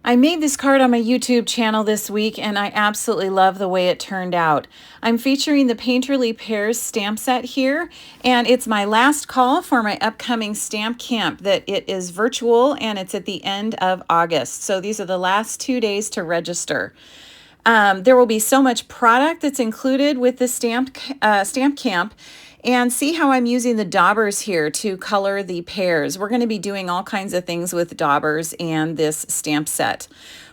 I made this card on my YouTube channel this week and I absolutely love the way it turned out. I'm featuring the Painterly Pears stamp set here, and it's my last call for my upcoming stamp camp that it is virtual and it's at the end of August. So these are the last 2 days to register. There will be so much product that's included with the stamp camp. And see how I'm using the daubers here to color the pears. We're going to be doing all kinds of things with daubers and this stamp set.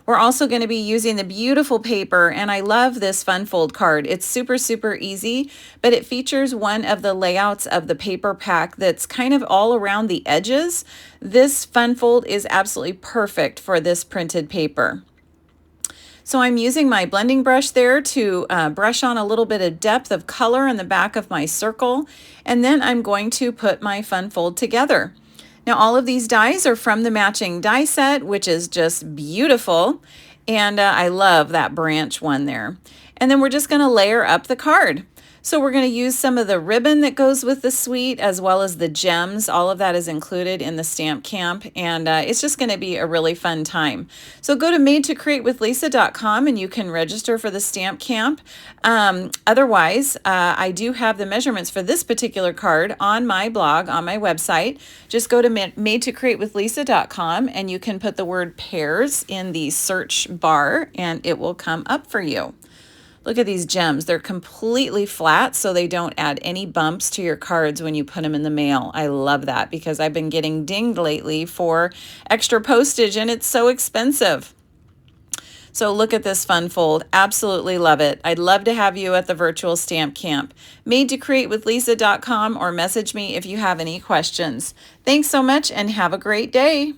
We're also going to be using the beautiful paper, and I love this fun fold card. It's super, super easy, but it features one of the layouts of the paper pack that's kind of all around the edges. This fun fold is absolutely perfect for this printed paper. So I'm using my blending brush there to brush on a little bit of depth of color in the back of my circle, and then I'm going to put my fun fold together. Now all of these dies are from the matching die set, which is just beautiful, and I love that branch one there. And then we're just going to layer up the card. So we're going to use some of the ribbon that goes with the suite, as well as the gems. All of that is included in the stamp camp, and it's just going to be a really fun time. So go to madetocreatewithlisa.com and you can register for the stamp camp. Otherwise, I do have the measurements for this particular card on my blog, on my website. Just go to madetocreatewithlisa.com and you can put the word pears in the search bar and it will come up for you. Look at these gems. They're completely flat, so they don't add any bumps to your cards when you put them in the mail. I love that because I've been getting dinged lately for extra postage and it's so expensive. So look at this fun fold. Absolutely love it. I'd love to have you at the virtual stamp camp. madetocreatewithlisa.com or message me if you have any questions. Thanks so much and have a great day.